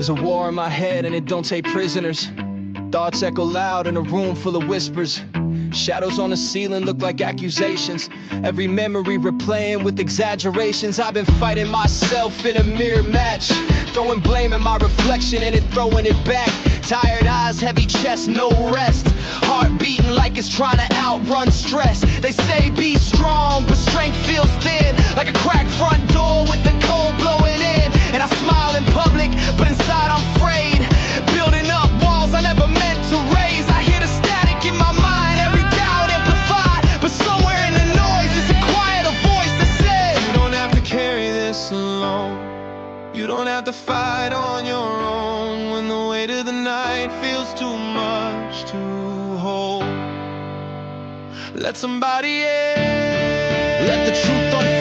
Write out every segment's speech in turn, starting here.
There's a war in my head and it don't take prisoners. Thoughts echo loud in a room full of whispers. Shadows on the ceiling look like accusations. Every memory replaying with exaggerations. I've been fighting myself in a mirror match, throwing blame at my reflection and it throwing it back. Tired eyes, heavy chest, no rest. Heart beating like it's trying to outrun stress. They say be strong, but strength feels thin, like a cracked front door with the cold blowing in. And I smile in public, but inside I'm afraid. Building up walls I never meant to raise. I hear the static in my mind, every doubt amplified. But somewhere in the noise is a quieter voice that says, you don't have to carry this alone. You don't have to fight on your own. When the weight of the night feels too much to hold, let somebody in. Let the truth unfold.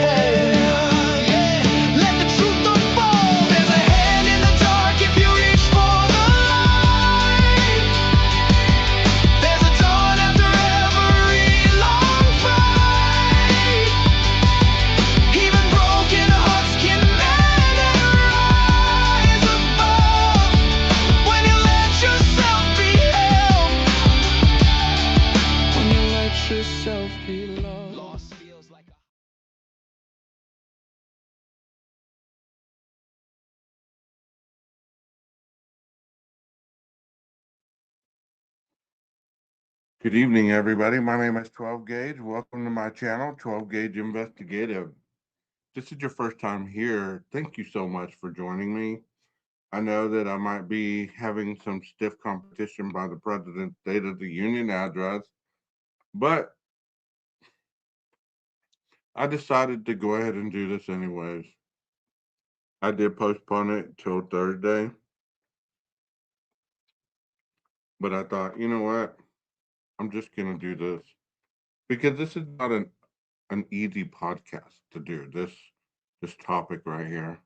Good evening, everybody. My name is 12 Gauge. Welcome to my channel, 12 Gauge Investigative. If this is your first time here, thank you so much for joining me. I know that I might be having some stiff competition by the President's State of the Union address, but I decided to go ahead and do this anyways. I did postpone it till Thursday, but I thought, you know what? I'm just going to do this because this is not an easy podcast to do, this topic right here.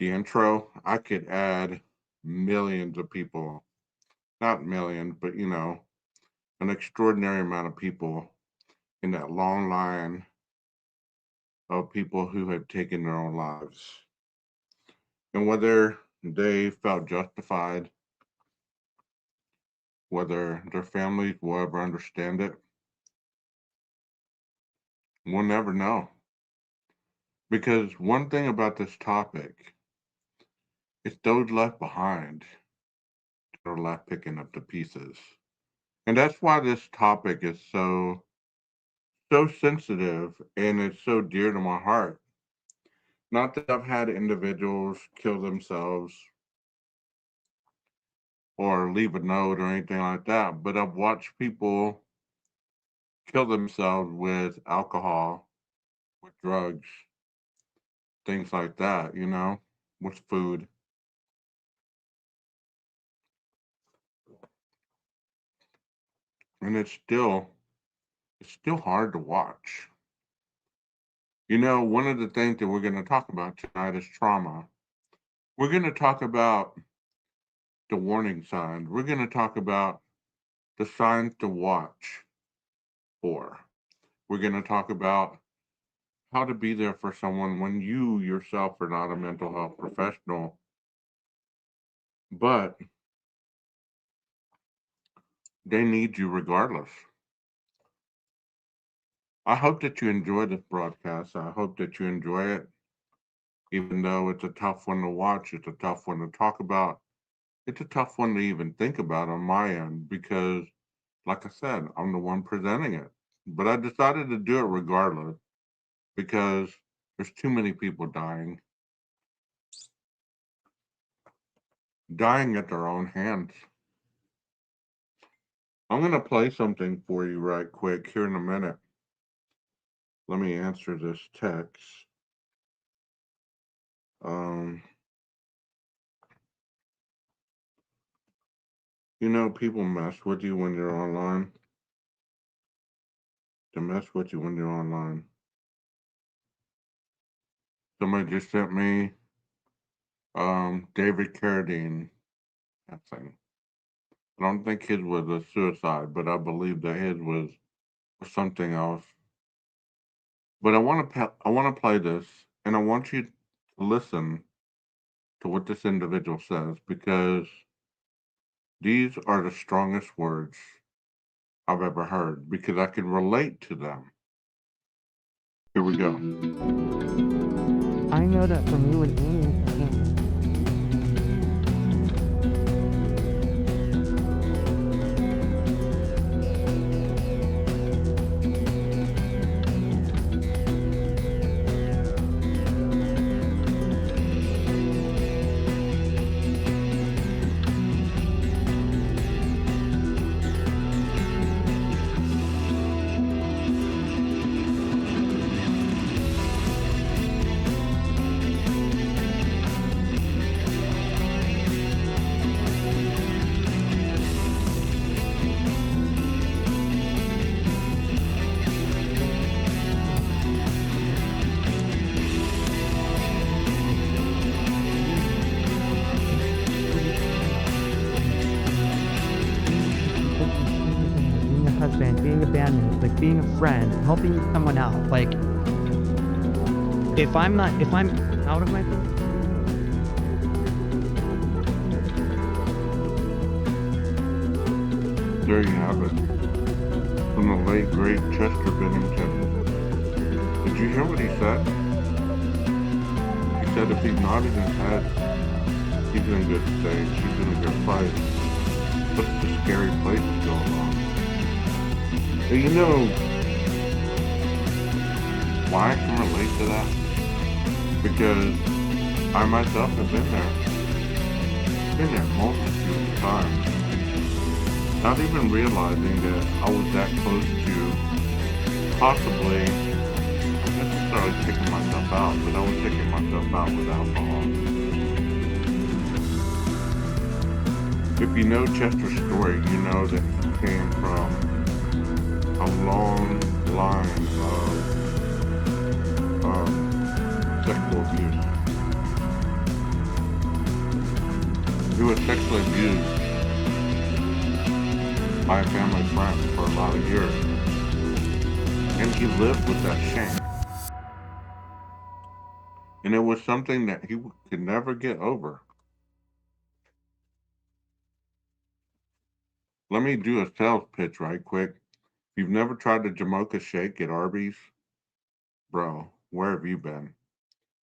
The intro, I could add millions of people, not millions, but an extraordinary amount of people in that long line of people who have taken their own lives. And whether they felt justified, whether their families will ever understand it, we'll never know. Because one thing about this topic, it's those left behind that are left picking up the pieces. And that's why this topic is so sensitive and it's so dear to my heart. Not that I've had individuals kill themselves or leave a note or anything like that, but I've watched people kill themselves with alcohol, with drugs, things like that, with food. And it's still hard to watch. One of the things that we're going to talk about tonight is trauma. We're going to talk about the warning signs. We're going to talk about the signs to watch for. We're going to talk about how to be there for someone when you yourself are not a mental health professional, but they need you regardless. I hope that you enjoy this broadcast. I hope that you enjoy it, even though it's a tough one to watch. It's a tough one to talk about. It's a tough one to even think about on my end because, like I said, I'm the one presenting it. But I decided to do it regardless because there's too many people dying at their own hands. I'm going to play something for you right quick here in a minute. Let me answer this text. People mess with you when you're online. They mess with you when you're online. Somebody just sent me David Carradine passing. I don't think his was a suicide, but I believe that his was something else. But I want to play this, and I want you to listen to what this individual says because these are the strongest words I've ever heard because I can relate to them. Here we go. I know that for me with aliens, I can't. Being a husband, being a bandmate, like being a friend, helping someone out. Like, if I'm out of myself, There you have it. From the late, great Chester Bennington. Did you hear what he said? He said if he's nodding his head, he's in good state. He's in a good place. But it's a scary place to go along. But you know why I can relate to that? Because I myself have been there. Been there multitudes of times. Not even realizing that I was that close to possibly not necessarily taking myself out, but I was taking myself out with alcohol. If you know Chester's story, you know that he came from a long line of sexual abuse. He was sexually abused by a family friend for a lot of years. And he lived with that shame. And it was something that he could never get over. Let me do a sales pitch right quick. If you've never tried the Jamocha shake at Arby's, bro, where have you been?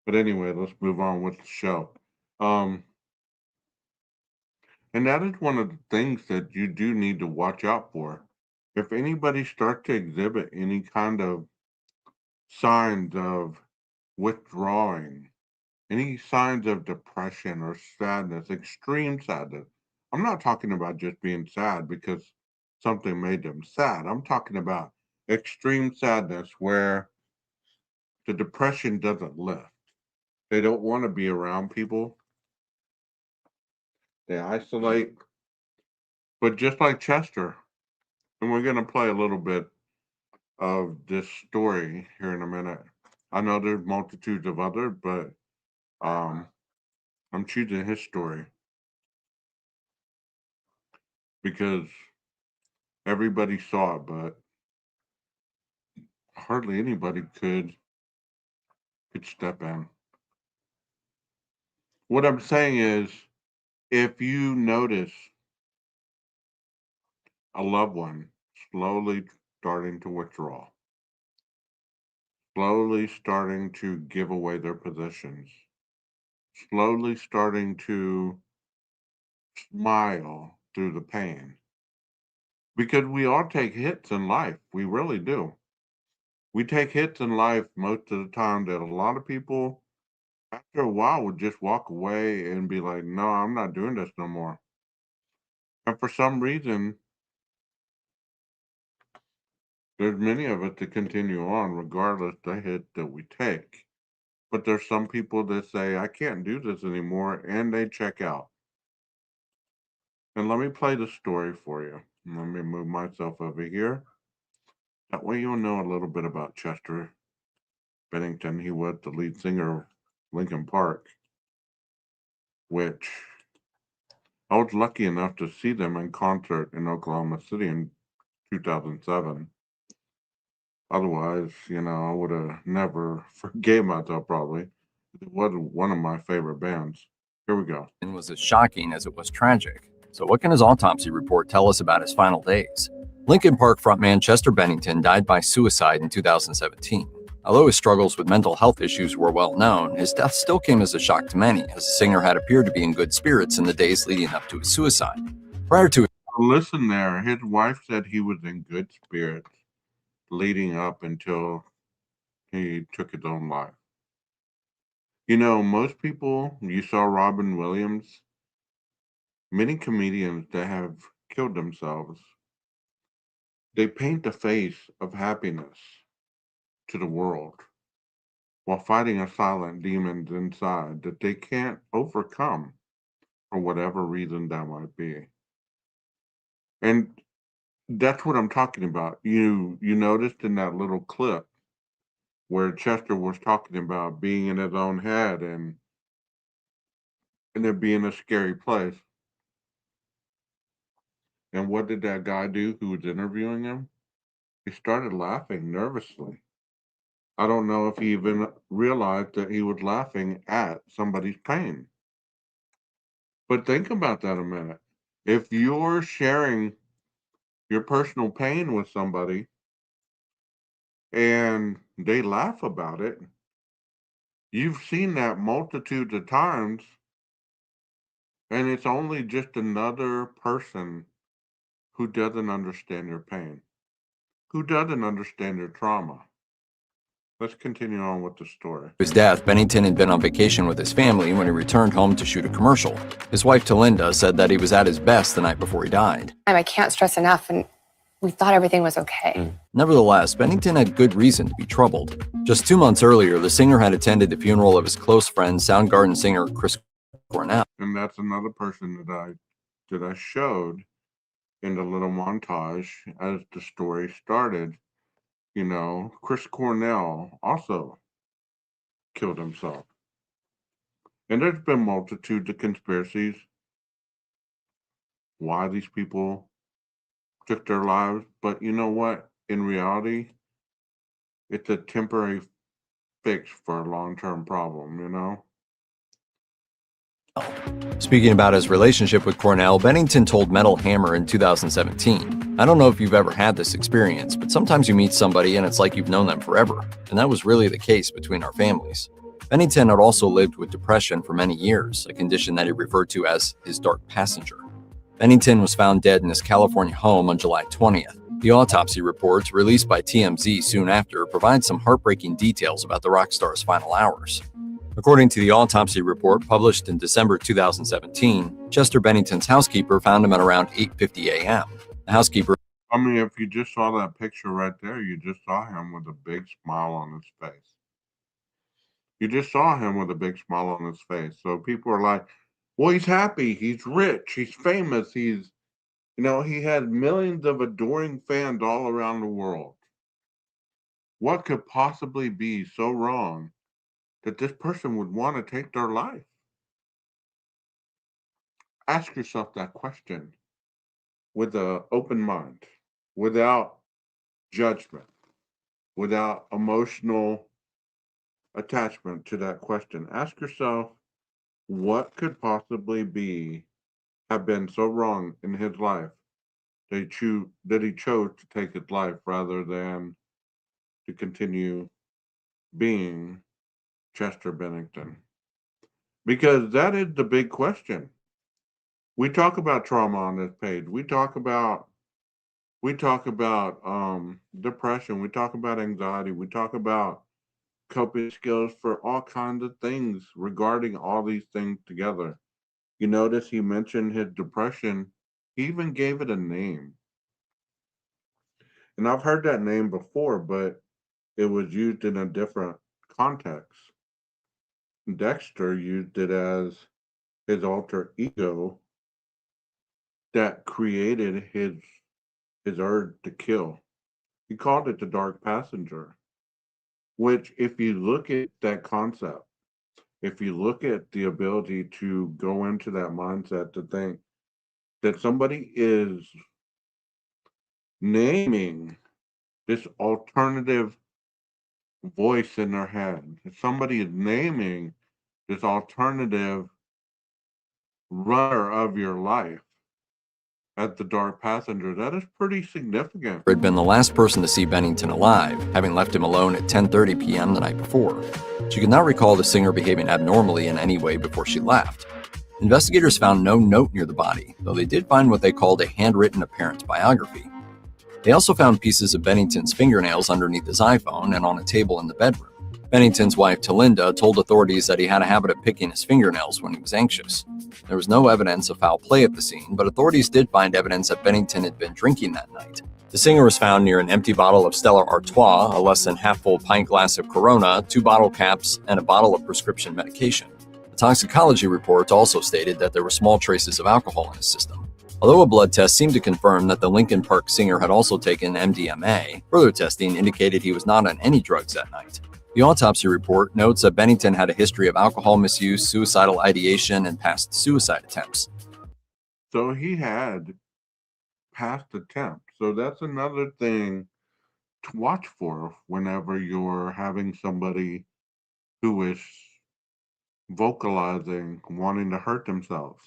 But anyway, let's move on with the show. Um, and that is one of the things that you do need to watch out for. If anybody starts to exhibit any kind of signs of withdrawing, any signs of depression or sadness, extreme sadness. I'm not talking about just being sad because something made them sad. I'm talking about extreme sadness where the depression doesn't lift. They don't want to be around people. They isolate. But just like Chester, and we're going to play a little bit of this story here in a minute. I know there's multitudes of others, but um, I'm choosing his story because everybody saw it, but hardly anybody could step in. What I'm saying is, if you notice a loved one slowly starting to withdraw, slowly starting to give away their positions, slowly starting to smile through the pain, because we all take hits in life, we really do. We take hits in life most of the time that a lot of people after a while would just walk away and be like, no, I'm not doing this no more. And for some reason, there's many of us that continue on regardless the hit that we take. But there's some people that say, I can't do this anymore, and they check out. And let me play the story for you. Let me move myself over here. That way you'll know a little bit about Chester Bennington. He was the lead singer of Linkin Park, which I was lucky enough to see them in concert in Oklahoma City in 2007. Otherwise, I would have never forgave myself probably. It was one of my favorite bands. Here we go. And was as shocking as it was tragic. So what can his autopsy report tell us about his final days? Linkin Park frontman Chester Bennington died by suicide in 2017. Although his struggles with mental health issues were well known, his death still came as a shock to many, as the singer had appeared to be in good spirits in the days leading up to his suicide. Prior to Listen there, his wife said he was in good spirits leading up until he took his own life. You know, most people, you saw Robin Williams, many comedians that have killed themselves, they paint the face of happiness to the world while fighting a silent demon inside that they can't overcome for whatever reason that might be. And that's what I'm talking about. You noticed in that little clip where Chester was talking about being in his own head and it being a scary place. And what did that guy do who was interviewing him? He started laughing nervously. I don't know if he even realized that he was laughing at somebody's pain. But think about that a minute. If you're sharing your personal pain with somebody and they laugh about it, you've seen that multitudes of times, and it's only just another person who doesn't understand your pain, who doesn't understand your trauma. Let's continue on with the story. his death, Bennington had been on vacation with his family when he returned home to shoot a commercial. His wife, Talinda, said that he was at his best the night before he died. I can't stress enough, and we thought everything was okay. Nevertheless, Bennington had good reason to be troubled. Just 2 months earlier, the singer had attended the funeral of his close friend, Soundgarden singer Chris Cornell. And that's another person that I showed in the little montage as the story started. You know, Chris Cornell also killed himself. And there's been multitudes of conspiracies why these people took their lives. But you know what? In reality, it's a temporary fix for a long-term problem, you know? Speaking about his relationship with Cornell, Bennington told Metal Hammer in 2017, "I don't know if you've ever had this experience, but sometimes you meet somebody and it's like you've known them forever. And that was really the case between our families." Bennington had also lived with depression for many years, a condition that he referred to as his dark passenger. Bennington was found dead in his California home on July 20th. The autopsy reports, released by TMZ soon after, provide some heartbreaking details about the rock star's final hours. According to the autopsy report published in December 2017, Chester Bennington's housekeeper found him at around 8:50 a.m. The housekeeper I mean, if you just saw that picture right there, you just saw him with a big smile on his face. You just saw him with a big smile on his face. So people are like, well, he's happy, he's rich, he's famous, he had millions of adoring fans all around the world. What could possibly be so wrong that this person would want to take their life? Ask yourself that question with an open mind, without judgment, without emotional attachment to that question. Ask yourself, what could possibly have been so wrong in his life that he chose to take his life rather than to continue being Chester Bennington? Because that is the big question. We talk about trauma on this page. We talk about depression. We talk about anxiety. We talk about coping skills for all kinds of things regarding all these things together. You notice he mentioned his depression. He even gave it a name. And I've heard that name before, but it was used in a different context. Dexter used it as his alter ego that created his urge to kill. He called it the dark passenger, which, if you look at that concept, if you look at the ability to go into that mindset to think that somebody is naming this alternative voice in their head, if somebody is naming this alternative runner of your life as the dark passenger. That is pretty significant. Had been the last person to see Bennington alive, having left him alone at 10:30 p.m. the night before. She could not recall the singer behaving abnormally in any way before she left. Investigators found no note near the body, though they did find what they called a handwritten apparent biography. They also found pieces of Bennington's fingernails underneath his iPhone and on a table in the bedroom. Bennington's wife, Talinda, told authorities that he had a habit of picking his fingernails when he was anxious. There was no evidence of foul play at the scene, but authorities did find evidence that Bennington had been drinking that night. The singer was found near an empty bottle of Stella Artois, a less than half-full pint glass of Corona, 2 bottle caps, and a bottle of prescription medication. The toxicology report also stated that there were small traces of alcohol in his system. Although a blood test seemed to confirm that the Lincoln Park singer had also taken MDMA, further testing indicated he was not on any drugs that night. The autopsy report notes that Bennington had a history of alcohol misuse, suicidal ideation, and past suicide attempts. So he had past attempts. So that's another thing to watch for whenever you're having somebody who is vocalizing, wanting to hurt themselves,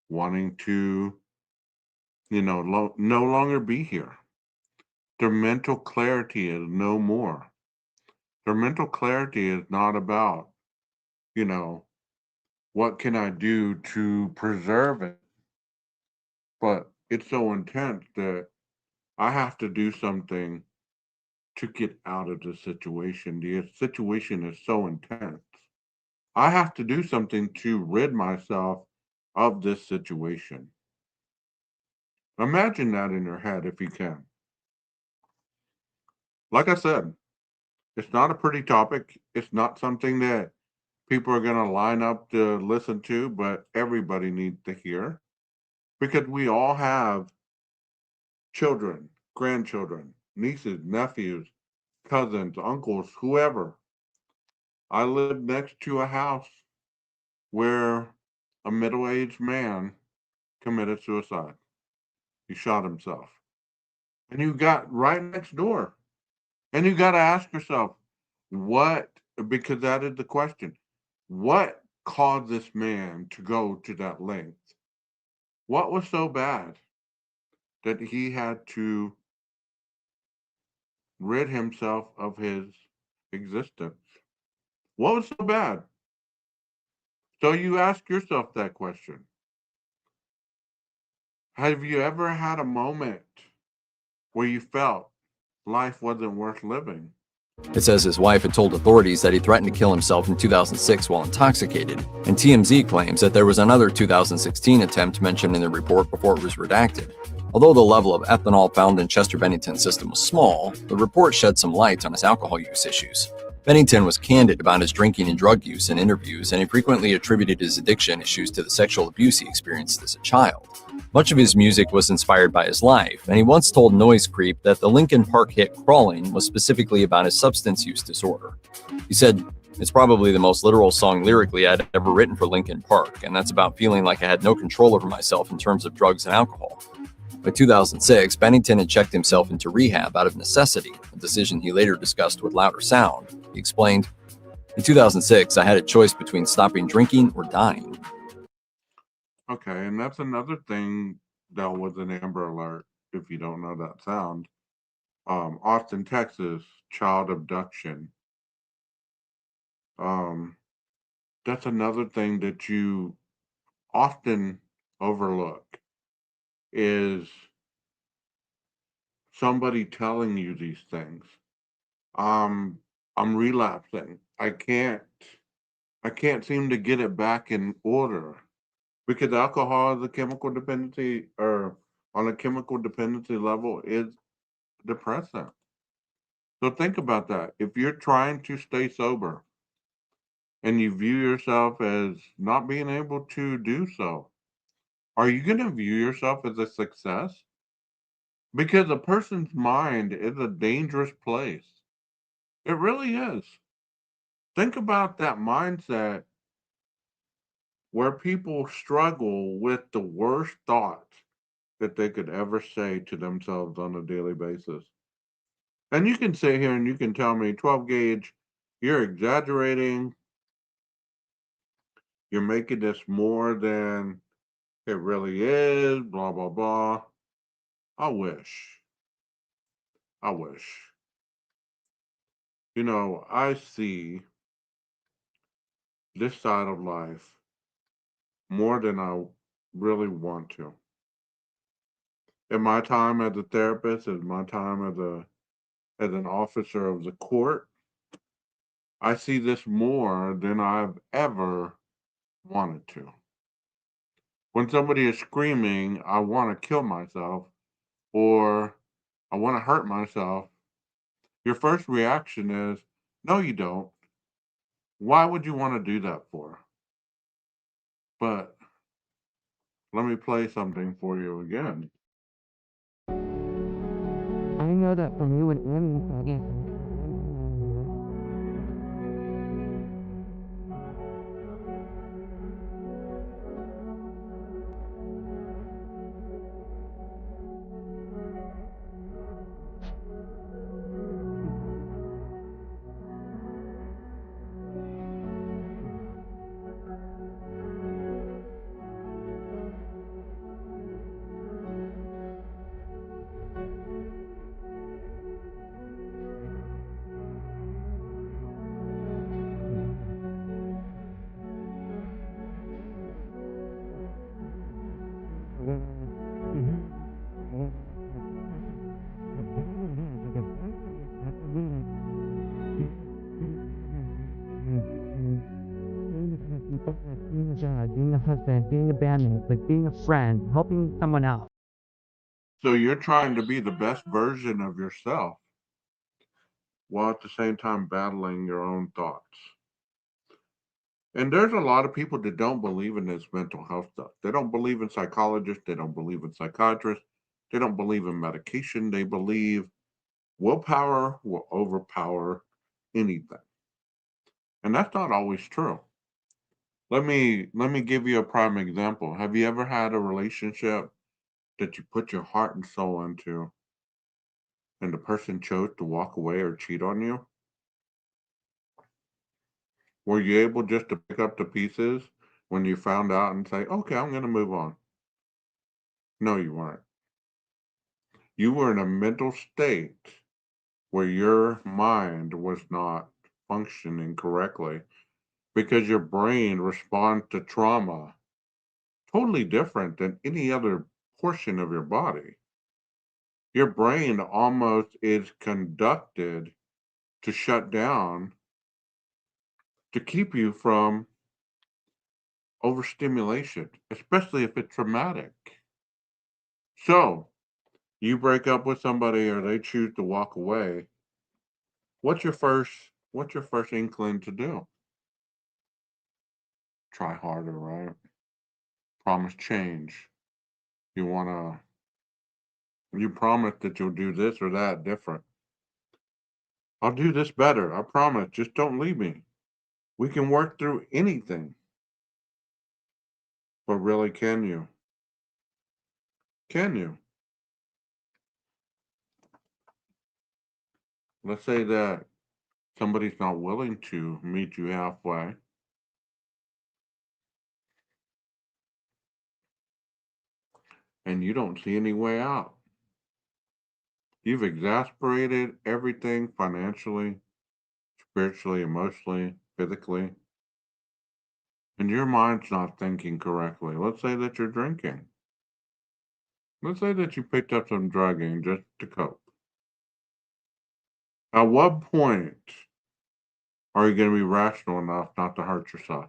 wanting to, no longer be here. Their mental clarity is no more. Their mental clarity is not about, what can I do to preserve it? But it's so intense that I have to do something to get out of the situation. The situation is so intense. I have to do something to rid myself of this situation. Imagine that in your head if you can. Like I said, it's not a pretty topic. It's not something that people are going to line up to listen to, but everybody needs to hear because we all have children, grandchildren, nieces, nephews, cousins, uncles, whoever. I live next to a house where a middle-aged man committed suicide. He shot himself. And you got right next door. And you got to ask yourself, because that is the question, what caused this man to go to that length? What was so bad that he had to rid himself of his existence? What was so bad? So you ask yourself that question. Have you ever had a moment where you felt life wasn't worth living? It says his wife had told authorities that he threatened to kill himself in 2006 while intoxicated, and TMZ claims that there was another 2016 attempt mentioned in the report before it was redacted. Although the level of ethanol found in Chester Bennington's system was small, the report shed some light on his alcohol use issues. Bennington was candid about his drinking and drug use in interviews, and he frequently attributed his addiction issues to the sexual abuse he experienced as a child. Much of his music was inspired by his life, and he once told Noise Creep that the Linkin Park hit Crawling was specifically about his substance use disorder. He said, "It's probably the most literal song lyrically I'd ever written for Linkin Park, and that's about feeling like I had no control over myself in terms of drugs and alcohol." By 2006, Bennington had checked himself into rehab out of necessity, a decision he later discussed with Louder Sound. He explained, "In 2006, I had a choice between stopping drinking or dying." Okay, and that's another thing that was an Amber Alert, if you don't know that sound. Austin, Texas, child abduction. That's another thing that you often overlook is somebody telling you these things. I'm relapsing. I can't seem to get it back in order because alcohol is a chemical dependency, or on a chemical dependency level is depressant. So think about that. If you're trying to stay sober and you view yourself as not being able to do so, are you going to view yourself as a success? Because a person's mind is a dangerous place. It really is. Think about that mindset where people struggle with the worst thoughts that they could ever say to themselves on a daily basis. And you can sit here and you can tell me, 12 gauge, you're exaggerating. You're making this more than It really is, blah, blah, blah. I wish. I wish. I see this side of life more than I really want to. In my time as a therapist, in my time as an officer of the court, I see this more than I've ever wanted to. When somebody is screaming, I want to kill myself or I want to hurt myself, your first reaction is, no, you don't. Why would you want to do that for? But let me play something for you again. I know that from you and Annie. Being a husband, being a bandmate, like being a friend, helping someone out. So you're trying to be the best version of yourself while at the same time battling your own thoughts. And there's a lot of people that don't believe in this mental health stuff. They don't believe in psychologists. They don't believe in psychiatrists. They don't believe in medication. They believe willpower will overpower anything. And that's not always true. Let me give you a prime example. Have you ever had a relationship that you put your heart and soul into and the person chose to walk away or cheat on you? Were you able just to pick up the pieces when you found out and say, okay, I'm going to move on? No, you weren't. You were in a mental state where your mind was not functioning correctly because your brain responds to trauma totally different than any other portion of your body. Your brain almost is conducted to shut down to keep you from overstimulation, especially if it's traumatic. So, you break up with somebody or they choose to walk away. What's your first inkling to do? Try harder, right? Promise change. You promise that you'll do this or that different. I'll do this better. I promise. Just don't leave me. We can work through anything. But really, can you? Can you? Let's say that somebody's not willing to meet you halfway. And you don't see any way out. You've exasperated everything financially, spiritually, emotionally, physically. And your mind's not thinking correctly. Let's say that you're drinking. Let's say that you picked up some drugging just to cope. At what point are you going to be rational enough not to hurt yourself?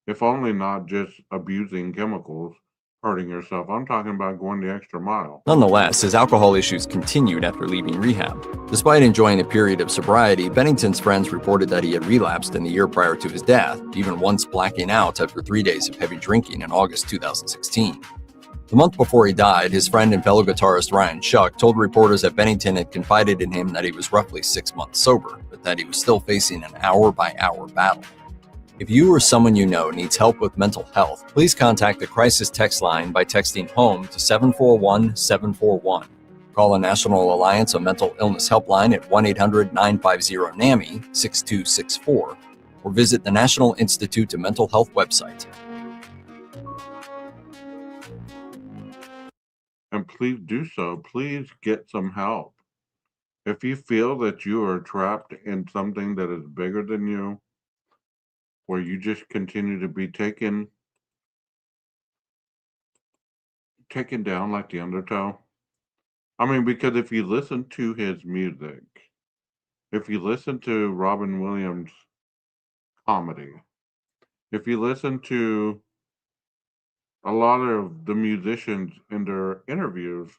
If only not just abusing chemicals, hurting yourself. I'm talking about going the extra mile. Nonetheless, his alcohol issues continued after leaving rehab. Despite enjoying a period of sobriety, Bennington's friends reported that he had relapsed in the year prior to his death, even once blacking out after 3 days of heavy drinking in August 2016. The month before he died, his friend and fellow guitarist Ryan Shuck told reporters that Bennington had confided in him that he was roughly 6 months sober, but that he was still facing an hour-by-hour battle. If you or someone you know needs help with mental health, please contact the crisis text line by texting HOME to 741-741. Call the National Alliance of Mental Illness Helpline at 1-800-950-NAMI 6264 or visit the National Institute of Mental Health website. And please do so. Please get some help. If you feel that you are trapped in something that is bigger than you, where you just continue to be taken down like the undertow. I mean, because if you listen to his music, if you listen to Robin Williams' comedy, if you listen to a lot of the musicians in their interviews,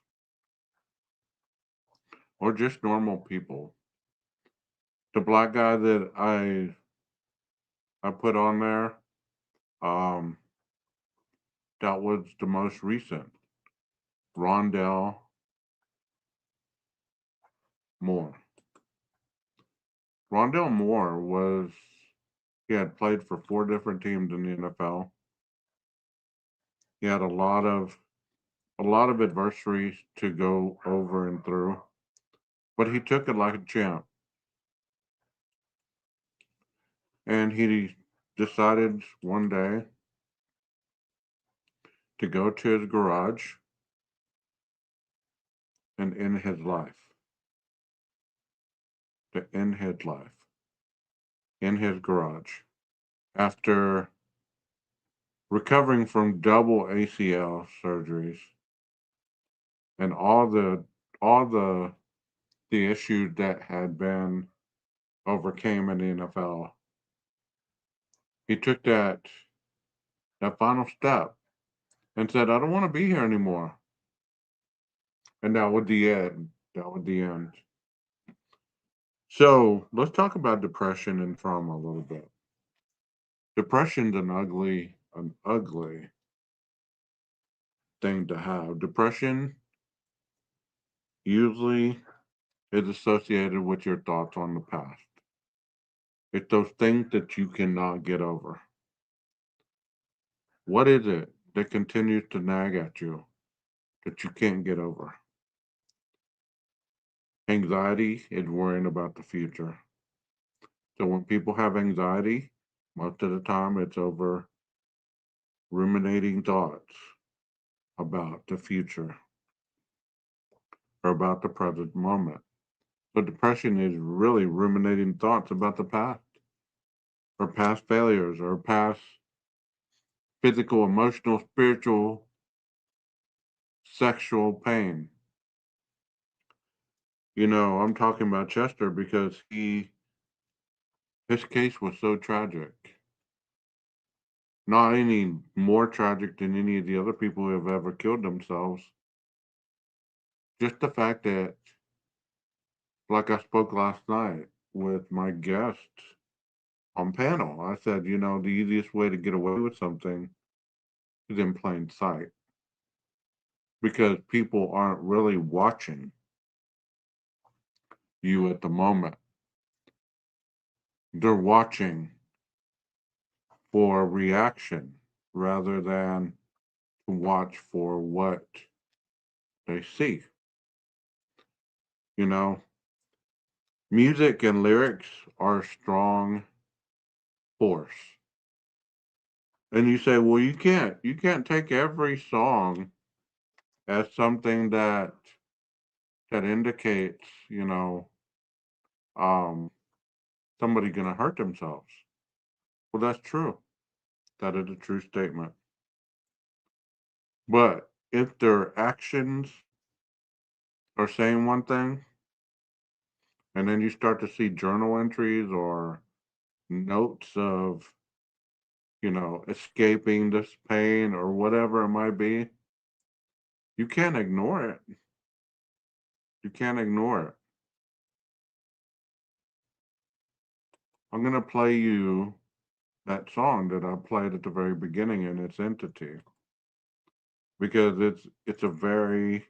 or just normal people, the black guy that I put on there, that was the most recent, Rondell Moore. Rondell Moore he had played for 4 different teams in the NFL. He had a lot of adversaries to go over and through, but he took it like a champ. And he decided one day to go to his garage and end his life. To end his life in his garage after recovering from double ACL surgeries and all the issues that had been overcame in the NFL. He took that final step and said, I don't want to be here anymore. And that was the end. That was the end. So let's talk about depression and trauma a little bit. Depression's an ugly thing to have. Depression usually is associated with your thoughts on the past. It's those things that you cannot get over. What is it that continues to nag at you that you can't get over? Anxiety is worrying about the future. So when people have anxiety, most of the time it's over ruminating thoughts about the future or about the present moment. So depression is really ruminating thoughts about the past or past failures or past physical, emotional, spiritual, sexual pain. You know, I'm talking about Chester because his case was so tragic. Not any more tragic than any of the other people who have ever killed themselves. Just the fact that, like I spoke last night with my guest on panel, I said, you know, the easiest way to get away with something is in plain sight. Because people aren't really watching you at the moment. They're watching for a reaction rather than to watch for what they see. You know, music and lyrics are a strong force. And you say, well, you can't take every song as something that indicates, you know, somebody gonna hurt themselves. Well, that's true. That is a true statement. But if their actions are saying one thing, and then you start to see journal entries or notes of, you know, escaping this pain or whatever it might be, you can't ignore it. You can't ignore it. I'm going to play you that song that I played at the very beginning in its entity. Because it's a very,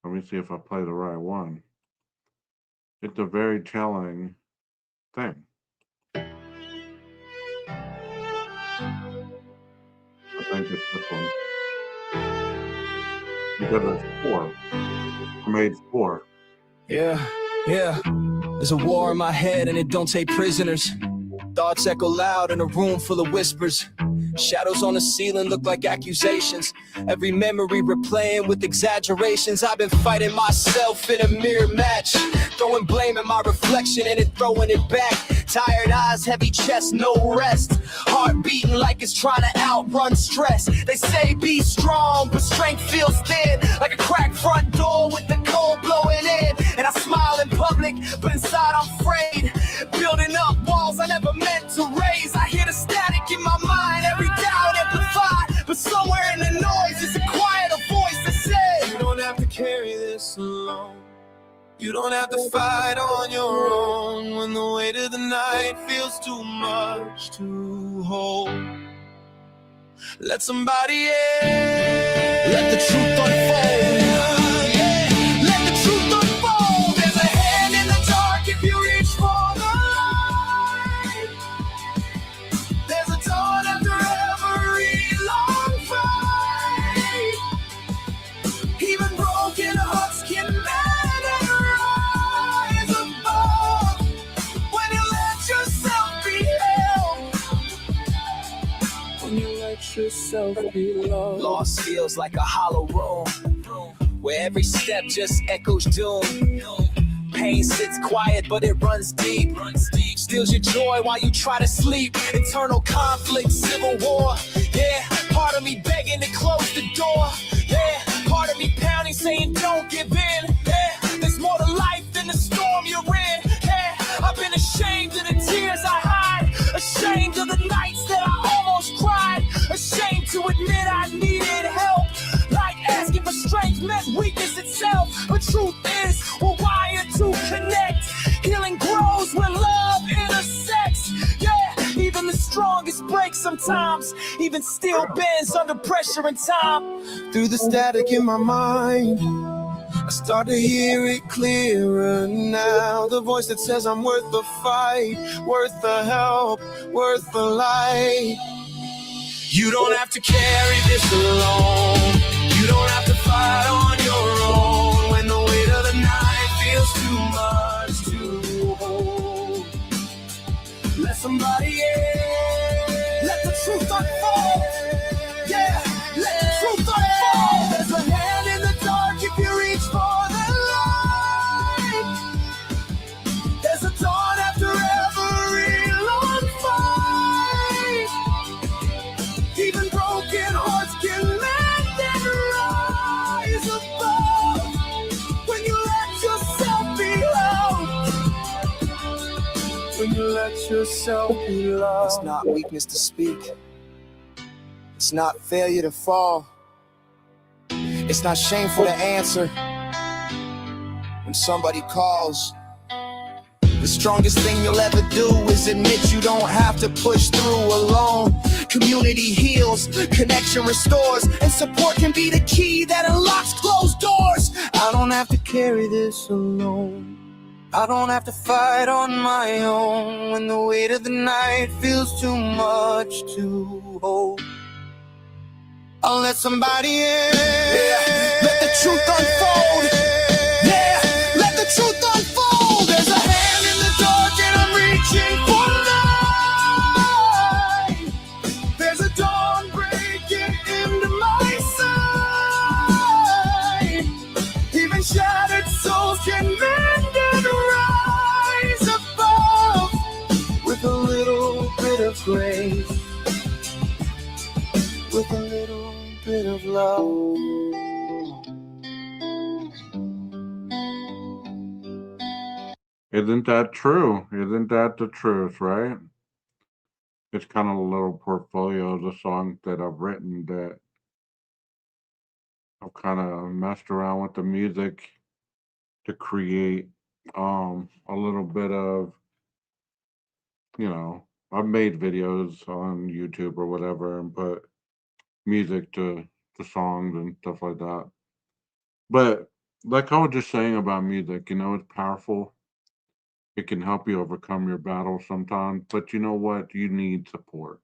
let me see if I play the right one. It's a very telling thing. I think it's this one. Because it's 4. I made 4. Yeah. There's a war in my head and it don't take prisoners. Thoughts echo loud in a room full of whispers. Shadows on the ceiling look like accusations. Every memory replaying with exaggerations. I've been fighting myself in a mirror match, throwing blame at my reflection and then throwing it back. Tired eyes, heavy chest, no rest. Heart beating like it's trying to outrun stress. They say be strong, but strength feels thin, like a cracked front door with the cold blowing in. And I smile in public, but inside I'm afraid. Building up walls I never meant to raise. I hear the static in my mind, every doubt amplified. But somewhere in the noise is a quieter voice that says, you don't have to carry this alone. You don't have to fight on your own when the weight of the night feels too much to hold. Let somebody in. Let the truth unfold. Yeah. Let the truth unfold. There's a hand in the dark if you reach for the light. There's a dawn after every long fight. Even broken hearts can mend and rise above when you let yourself be held. When you let yourself be loved. Lost feels like a hollow room where every step just echoes doom. Pain sits quiet, but it runs deep. Steals your joy while you try to sleep. Internal conflict, civil war. Yeah, part of me begging to close the door. Yeah, part of me pounding, saying don't give in. Yeah, there's more to life than the storm you're in. Yeah, I've been ashamed of the tears I hide. Ashamed of the nights that I almost cried. Ashamed to admit I needed help. Like asking for strength meant weakness itself. But truth is, we're wired to connect. Healing grows when love intersects. Yeah, even the strongest breaks sometimes. Even steel bends under pressure and time. Through the static in my mind, I start to hear it clearer now. The voice that says I'm worth the fight, worth the help, worth the light. You don't have to carry this alone. You don't have to fight on your own when the weight of the night feels too much to hold. Let somebody in. Let the truth unfold. Yeah, let the truth unfold. There's a hand in the dark if you reach for the light. There's a dawn after every long fight. Even broken hearts can mend and rise above when you let yourself be loved. When you let yourself be loved. It's not weakness to speak. It's not failure to fall. It's not shameful to answer when somebody calls. The strongest thing you'll ever do is admit you don't have to push through alone. Community heals, connection restores, and support can be the key that unlocks closed doors. I don't have to carry this alone. I don't have to fight on my own when the weight of the night feels too much to hold. I'll let somebody in. Yeah. Let the truth unfold. Yeah, let the truth unfold. There's a hand in the dark and I'm reaching for light. There's a dawn breaking into my side. Even shattered souls can mend and rise above with a little bit of grace. With a little bit of love. Isn't that true? Isn't that the truth, right? It's kind of a little portfolio of the songs that I've written that I've kind of messed around with the music to create a little bit of, I've made videos on YouTube or whatever and put music to songs and stuff like that. But like I was just saying about music, it's powerful. It can help you overcome your battles sometimes. But you know what? You need support.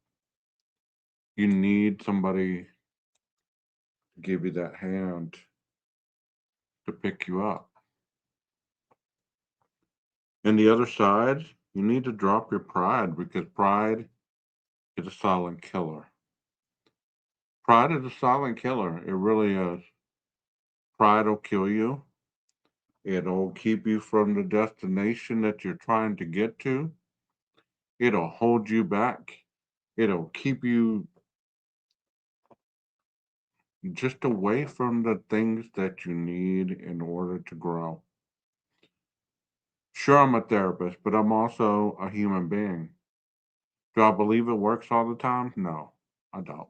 You need somebody to give you that hand to pick you up. And the other side, you need to drop your pride because pride is a silent killer. Pride is a silent killer. It really is. Pride will kill you. It'll keep you from the destination that you're trying to get to. It'll hold you back. It'll keep you just away from the things that you need in order to grow. Sure, I'm a therapist, but I'm also a human being. Do I believe it works all the time? No, I don't.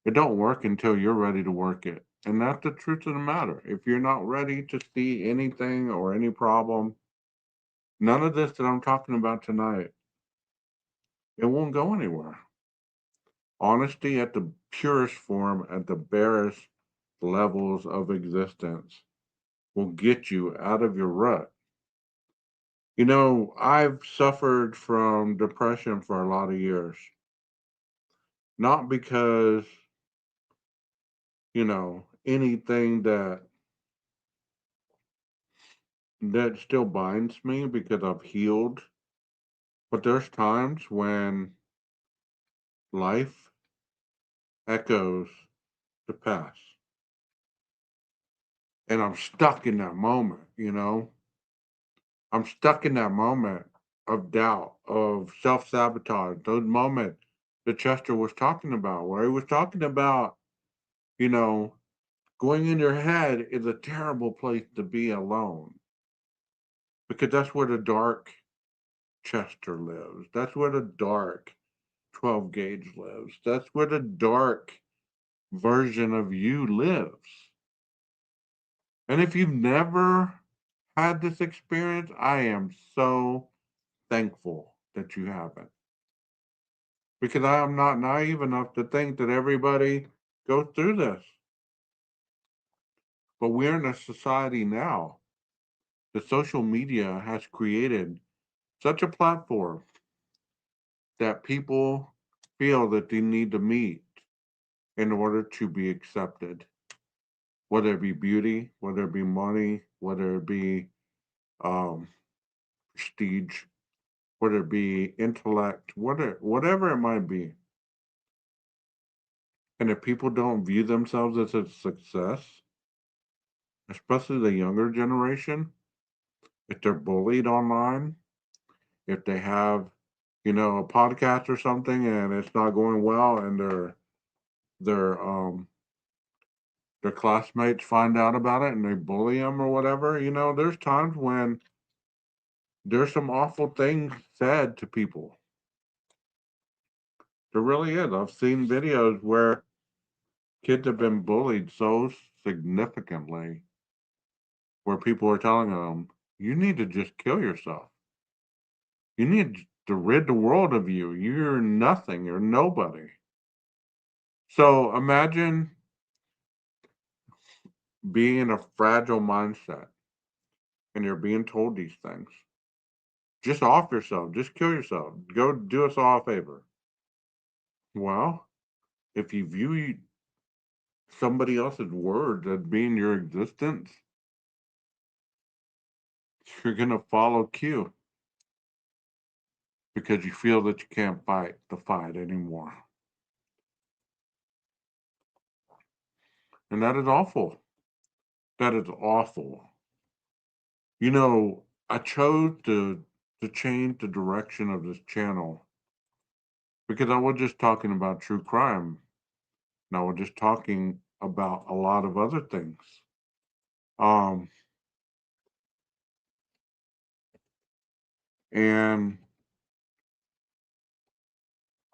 It don't work until you're ready to work it. And that's the truth of the matter. If you're not ready to see anything or any problem, none of this that I'm talking about tonight, it won't go anywhere. Honesty at the purest form, at the barest levels of existence, will get you out of your rut. You know, I've suffered from depression for a lot of years. Not because, anything that still binds me because I've healed, but there's times when life echoes the past. And I'm stuck in that moment. I'm stuck in that moment of doubt, of self sabotage, those moments that Chester was talking about, where he was talking about, you know, going in your head is a terrible place to be alone because that's where the dark Chester lives. That's where the dark 12 gauge lives. That's where the dark version of you lives. And if you've never had this experience, I am so thankful that you haven't. Because I am not naive enough to think that everybody goes through this. But we're in a society now that social media has created such a platform that people feel that they need to meet in order to be accepted, whether it be beauty, whether it be money, whether it be um, prestige, whether it be intellect, whatever it might be. And if people don't view themselves as a success, especially the younger generation, if they're bullied online, if they have, a podcast or something and it's not going well and their their classmates find out about it and they bully them or whatever, there's times when there's some awful things said to people. There really is. I've seen videos where kids have been bullied so significantly where people are telling them, you need to just kill yourself. You need to rid the world of you. You're nothing. You're nobody. So imagine being in a fragile mindset and you're being told these things. Just off yourself. Just kill yourself. Go do us all a favor. Well, if you view somebody else's words as being your existence, you're going to follow Q because you feel that you can't fight the fight anymore. And that is awful. That is awful. I chose to change the direction of this channel because I was just talking about true crime. And I was just talking about a lot of other things. Um, and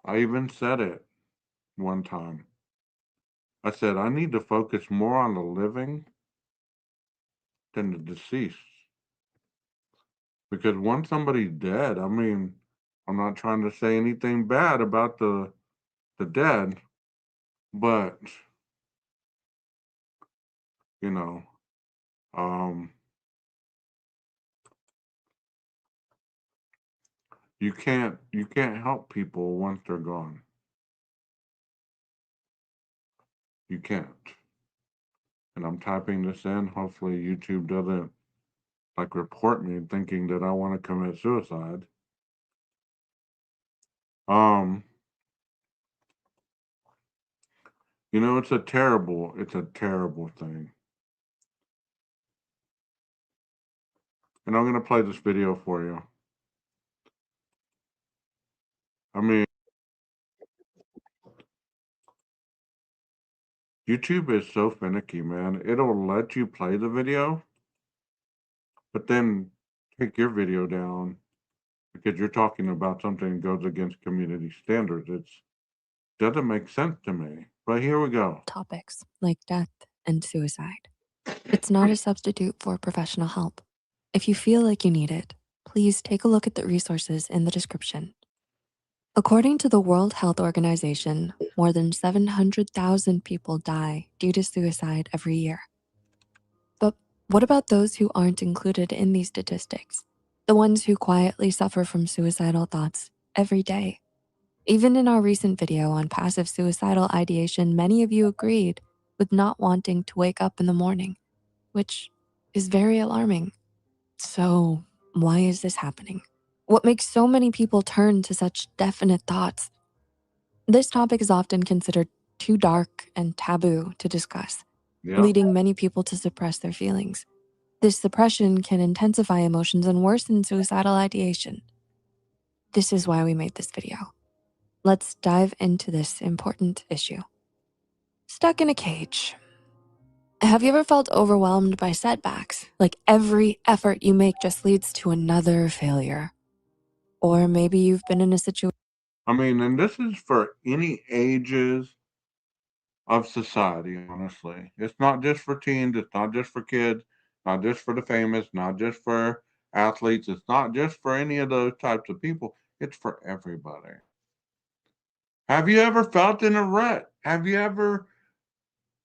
I even said it one time. I said, I need to focus more on the living than the deceased. Because once somebody's dead, I'm not trying to say anything bad about the dead, but you know, um, you can't help people once they're gone. You can't. And I'm typing this in. Hopefully YouTube doesn't report me thinking that I want to commit suicide. Um You know, it's a terrible thing. And I'm going to play this video for you. I mean, YouTube is so finicky, man. It'll let you play the video, but then take your video down because you're talking about something that goes against community standards. It doesn't make sense to me. But here we go. Topics like death and suicide. It's not a substitute for professional help. If you feel like you need it, please take a look at the resources in the description. According to the World Health Organization, more than 700,000 people die due to suicide every year. But what about those who aren't included in these statistics? The ones who quietly suffer from suicidal thoughts every day. Even in our recent video on passive suicidal ideation, many of you agreed with not wanting to wake up in the morning, which is very alarming. So why is this happening? What makes so many people turn to such definite thoughts? This topic is often considered too dark and taboo to discuss, leading many people to suppress their feelings. This suppression can intensify emotions and worsen suicidal ideation. This is why we made this video. Let's dive into this important issue. Stuck in a cage. Have you ever felt overwhelmed by setbacks? Like every effort you make just leads to another failure. Or maybe you've been in a situation. I mean, and this is for any ages of society, honestly. It's not just for teens, it's not just for kids, not just for the famous, not just for athletes, it's not just for any of those types of people, it's for everybody. Have you ever felt in a rut? Have you ever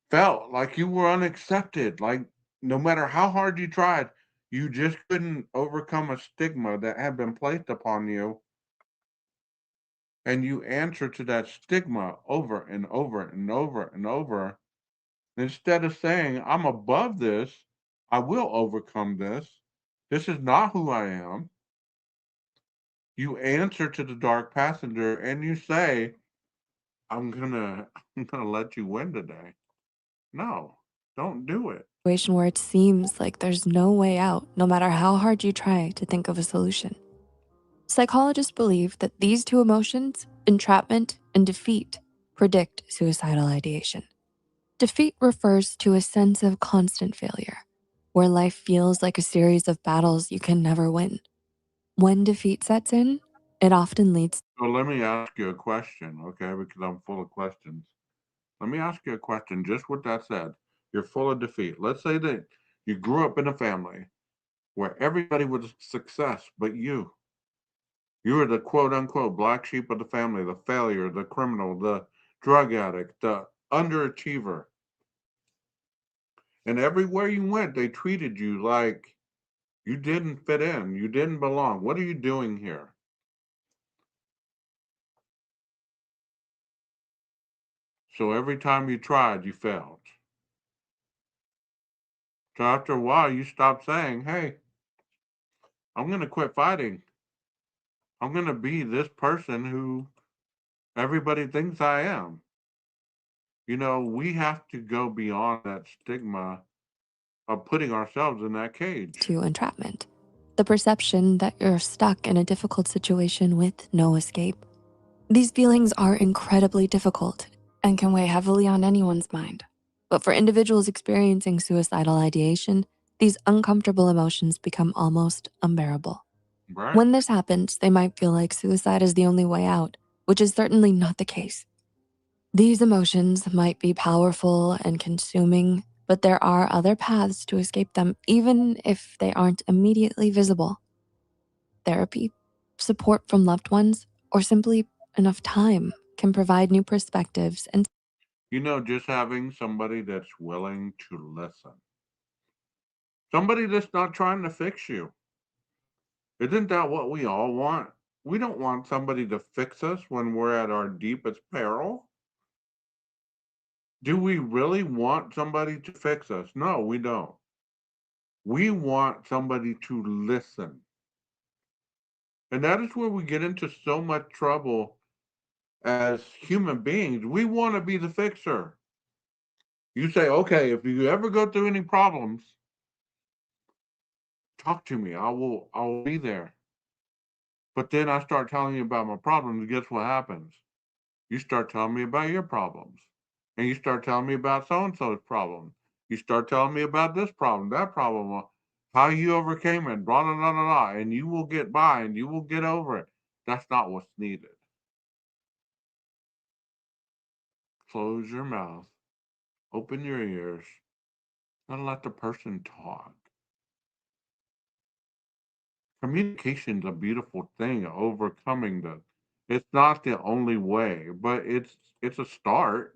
felt like you were unaccepted? Like no matter how hard you tried, you just couldn't overcome a stigma that had been placed upon you. And you answer to that stigma over and over and over and over. Instead of saying, I'm above this, I will overcome this. This is not who I am. You answer to the dark passenger and you say, I'm gonna let you win today. No, don't do it. Situation where it seems like there's no way out, no matter how hard you try to think of a solution. Psychologists believe that these two emotions, entrapment and defeat, predict suicidal ideation. Defeat refers to a sense of constant failure, where life feels like a series of battles you can never win. When defeat sets in, it often leads. So let me ask you a question, okay? Because I'm full of questions. Let me ask you a question just with that said. You're full of defeat. Let's say that you grew up in a family where everybody was a success but you. You were the quote unquote black sheep of the family, the failure, the criminal, the drug addict, the underachiever. And everywhere you went, they treated you like you didn't fit in, you didn't belong. What are you doing here? So every time you tried, you failed. So after a while, you stopped saying, hey, I'm going to quit fighting. I'm going to be this person who everybody thinks I am. You know, we have to go beyond that stigma of putting ourselves in that cage. To entrapment, the perception that you're stuck in a difficult situation with no escape. These feelings are incredibly difficult and can weigh heavily on anyone's mind. But for individuals experiencing suicidal ideation, these uncomfortable emotions become almost unbearable. Right. When this happens, they might feel like suicide is the only way out, which is certainly not the case. These emotions might be powerful and consuming, but there are other paths to escape them, even if they aren't immediately visible. Therapy, support from loved ones, or simply enough time can provide new perspectives and You know, just having somebody that's willing to listen. Somebody that's not trying to fix you. Isn't that what we all want? We don't want somebody to fix us when we're at our deepest peril. Do we really want somebody to fix us? No, we don't. We want somebody to listen. And that is where we get into so much trouble as human beings. We want to be the fixer. You say, okay, if you ever go through any problems, talk to me. I will be there. But then I start telling you about my problems. Guess what happens? You start telling me about your problems. And you start telling me about so and so's problem. You start telling me about this problem, that problem, how you overcame it, blah, blah, blah, blah, blah. And you will get by and you will get over it. That's not what's needed. Close your mouth, open your ears, and let the person talk. Communication's a beautiful thing, overcoming this. It's not the only way, but it's a start.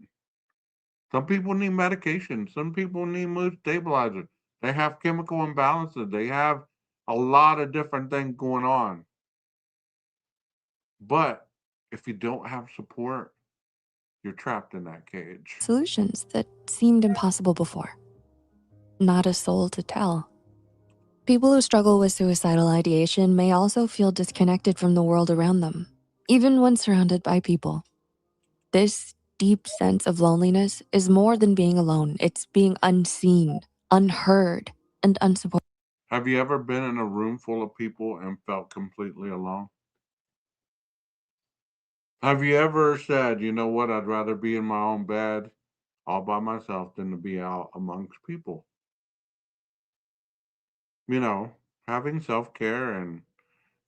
Some people need medication. Some people need mood stabilizers. They have chemical imbalances. They have a lot of different things going on. But if you don't have support, you're trapped in that cage. Solutions that seemed impossible before. Not a soul to tell. People who struggle with suicidal ideation may also feel disconnected from the world around them, even when surrounded by people. This deep sense of loneliness is more than being alone. It's being unseen, unheard, and unsupported. Have you ever been in a room full of people and felt completely alone? Have you ever said, you know what, I'd rather be in my own bed all by myself than to be out amongst people? You know, having self care and,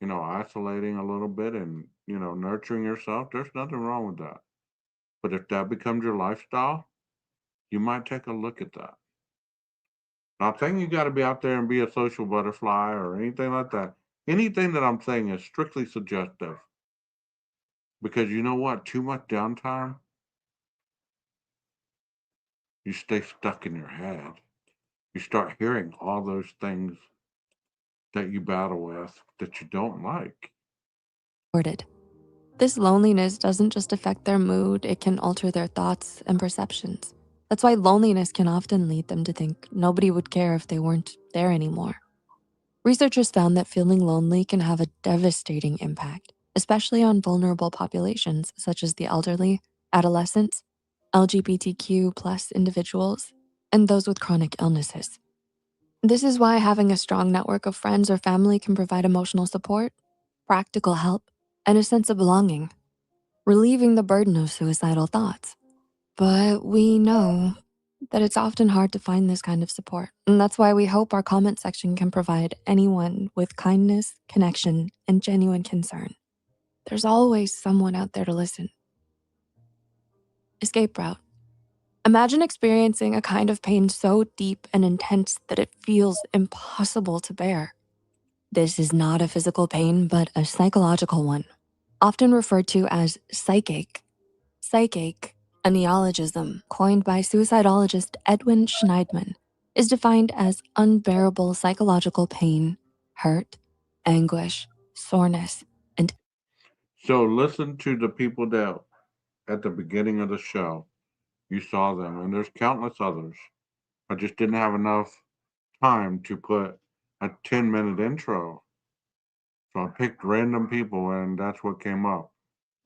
isolating a little bit and, nurturing yourself, there's nothing wrong with that. But if that becomes your lifestyle, you might take a look at that. Not saying you got to be out there and be a social butterfly or anything like that. Anything that I'm saying is strictly suggestive. Because you know what? Too much downtime, you stay stuck in your head. You start hearing all those things that you battle with that you don't like. This loneliness doesn't just affect their mood, it can alter their thoughts and perceptions. That's why loneliness can often lead them to think nobody would care if they weren't there anymore. Researchers found that feeling lonely can have a devastating impact, especially on vulnerable populations such as the elderly, adolescents, LGBTQ plus individuals, and those with chronic illnesses. This is why having a strong network of friends or family can provide emotional support, practical help, and a sense of belonging, relieving the burden of suicidal thoughts. But we know that it's often hard to find this kind of support. And that's why we hope our comment section can provide anyone with kindness, connection, and genuine concern. There's always someone out there to listen. Escape route. Imagine experiencing a kind of pain so deep and intense that it feels impossible to bear. This is not a physical pain, but a psychological one, often referred to as psychache. Psychache, a neologism coined by suicidologist Edwin Schneidman, is defined as unbearable psychological pain, hurt, anguish, soreness, and So listen to the people that at the beginning of the show, you saw them, and there's countless others. I just didn't have enough time to put a 10-minute intro. So I picked random people, and that's what came up.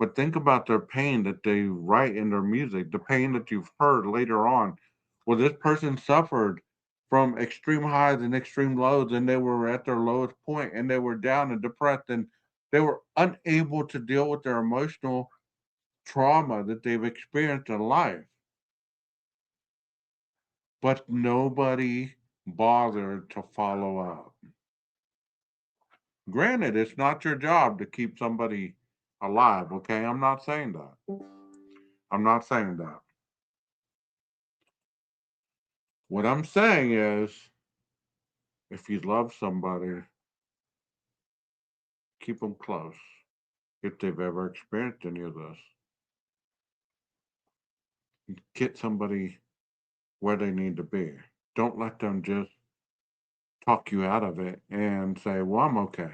But think about their pain that they write in their music, the pain that you've heard later on. Well, this person suffered from extreme highs and extreme lows, and they were at their lowest point, and they were down and depressed, and they were unable to deal with their emotional trauma that they've experienced in life. But nobody bothered to follow up. Granted, it's not your job to keep somebody alive, okay? I'm not saying that. I'm not saying that. What I'm saying is, if you love somebody, keep them close. If they've ever experienced any of this, get somebody where they need to be. Don't let them just talk you out of it and say, well, I'm okay.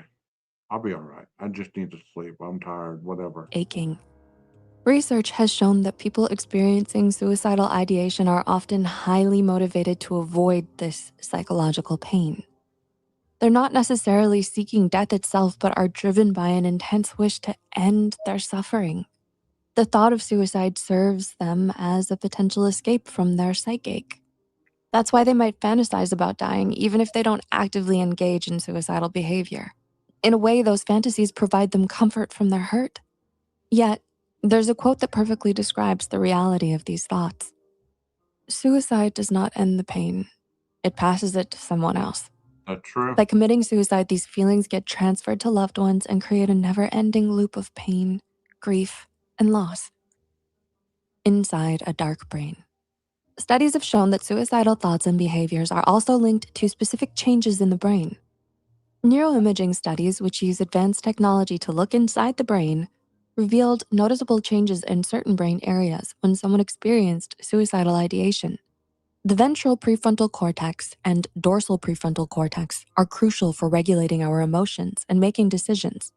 I'll be all right. I just need to sleep. I'm tired, whatever. aching. Research has shown that people experiencing suicidal ideation are often highly motivated to avoid this psychological pain. They're not necessarily seeking death itself, but are driven by an intense wish to end their suffering. The thought of suicide serves them as a potential escape from their psychache. That's why they might fantasize about dying even if they don't actively engage in suicidal behavior. In a way, those fantasies provide them comfort from their hurt. Yet, there's a quote that perfectly describes the reality of these thoughts. Suicide does not end the pain. It passes it to someone else. That's true. By committing suicide, these feelings get transferred to loved ones and create a never-ending loop of pain, grief, and loss. Inside a dark brain. Studies have shown that suicidal thoughts and behaviors are also linked to specific changes in the brain. Neuroimaging studies, which use advanced technology to look inside the brain, revealed noticeable changes in certain brain areas when someone experienced suicidal ideation. The ventral prefrontal cortex and dorsal prefrontal cortex are crucial for regulating our emotions and making decisions.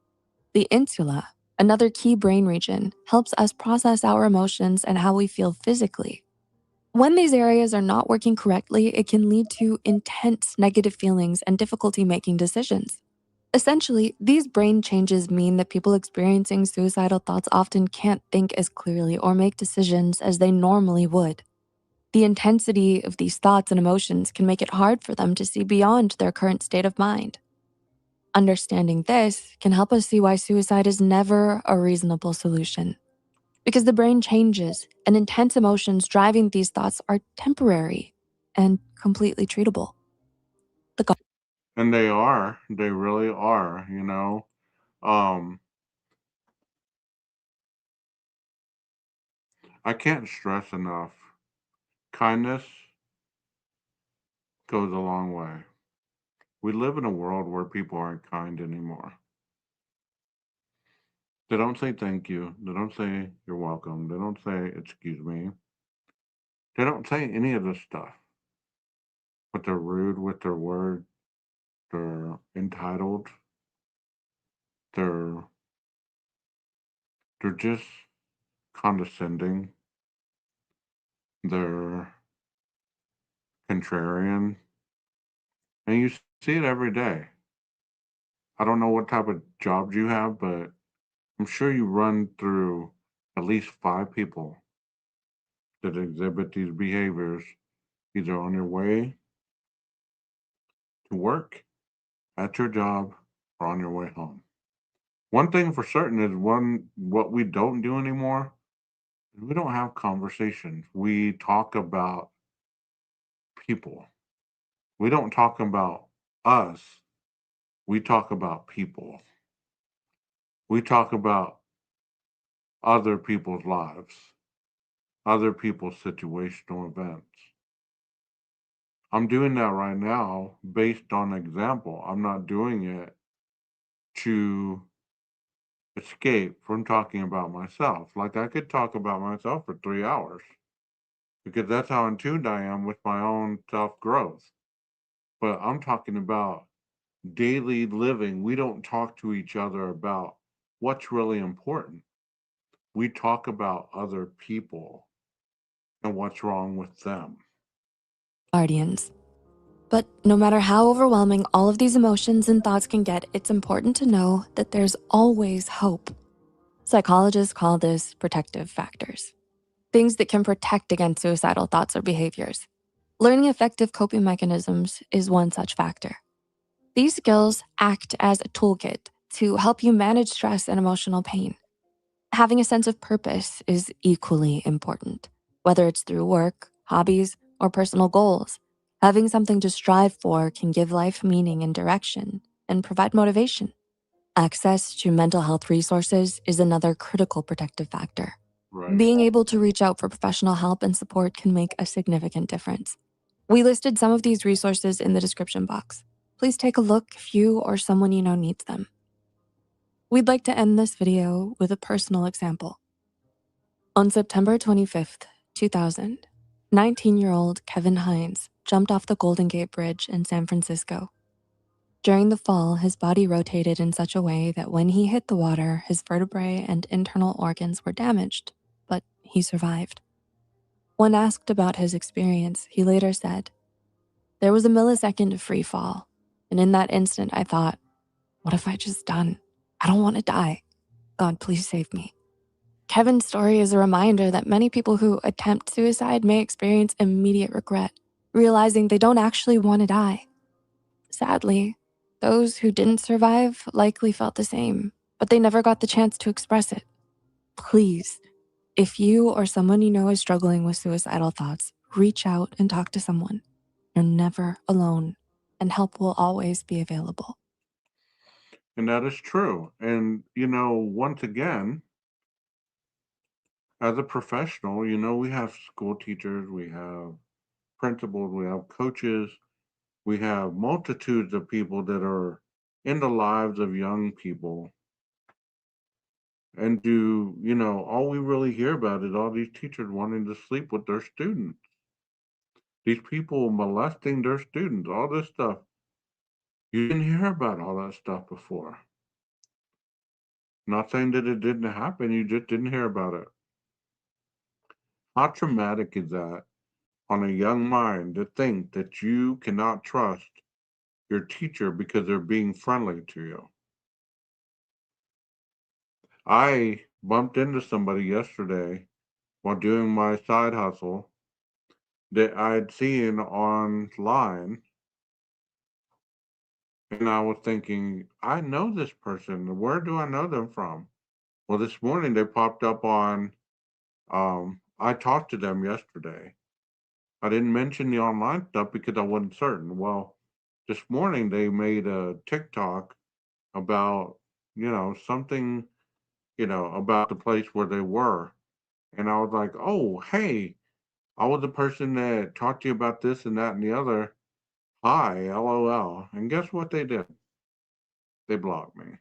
The insula, another key brain region, helps us process our emotions and how we feel physically. When these areas are not working correctly, it can lead to intense negative feelings and difficulty making decisions. Essentially, these brain changes mean that people experiencing suicidal thoughts often can't think as clearly or make decisions as they normally would. The intensity of these thoughts and emotions can make it hard for them to see beyond their current state of mind. Understanding this can help us see why suicide is never a reasonable solution. Because the brain changes and intense emotions driving these thoughts are temporary and completely treatable. And they really are, you know. I can't stress enough. Kindness goes a long way. We live in a world where people aren't kind anymore. They don't say thank you. They don't say you're welcome. They don't say excuse me. They don't say any of this stuff. But they're rude with their words. They're entitled. They're they're just condescending. They're contrarian. And you see it every day. I don't know what type of jobs you have, but I'm sure you run through at least 5 people that exhibit these behaviors either on your way to work, at your job, or on your way home. One thing for certain is what we don't do anymore is we don't have conversations. We talk about people. We don't talk about us. We talk about people. We talk about other people's lives, other people's situational events. I'm doing that right now based on example. I'm not doing it to escape from talking about myself. Like I could talk about myself for 3 hours because that's how in tune I am with my own self growth. But I'm talking about daily living. We don't talk to each other about what's really important. We talk about other people and what's wrong with them. Guardians. But no matter how overwhelming all of these emotions and thoughts can get, it's important to know that there's always hope. Psychologists call this protective factors, things that can protect against suicidal thoughts or behaviors. Learning effective coping mechanisms is one such factor. These skills act as a toolkit to help you manage stress and emotional pain. Having a sense of purpose is equally important, whether it's through work, hobbies, or personal goals. Having something to strive for can give life meaning and direction and provide motivation. Access to mental health resources is another critical protective factor. Right. Being able to reach out for professional help and support can make a significant difference. We listed some of these resources in the description box. Please take a look if you or someone you know needs them. We'd like to end this video with a personal example. On September 25th, 2000, 19-year-old Kevin Hines jumped off the Golden Gate Bridge in San Francisco. During the fall, his body rotated in such a way that when he hit the water, his vertebrae and internal organs were damaged, but he survived. When asked about his experience, he later said, "There was a millisecond of free fall, and in that instant I thought, what have I just done? I don't want to die. God, please save me." Kevin's story is a reminder that many people who attempt suicide may experience immediate regret, realizing they don't actually want to die. Sadly, those who didn't survive likely felt the same, but they never got the chance to express it. Please, if you or someone you know is struggling with suicidal thoughts, reach out and talk to someone. You're never alone, and help will always be available. And that is true. And, once again, as a professional, we have school teachers, we have principals, we have coaches, we have multitudes of people that are in the lives of young people. And all we really hear about is all these teachers wanting to sleep with their students, these people molesting their students, all this stuff. You didn't hear about all that stuff before. Not saying that it didn't happen, you just didn't hear about it. How traumatic is that on a young mind to think that you cannot trust your teacher because they're being friendly to you? I bumped into somebody yesterday while doing my side hustle that I'd seen online, and I was thinking, I know this person. Where do I know them from? Well, this morning they popped up on, I talked to them yesterday. I didn't mention the online stuff because I wasn't certain. Well, this morning they made a TikTok about, something, about the place where they were. And I was like, oh, hey, I was the person that talked to you about this and that and the other. Hi, LOL. And guess what they did? They blocked me.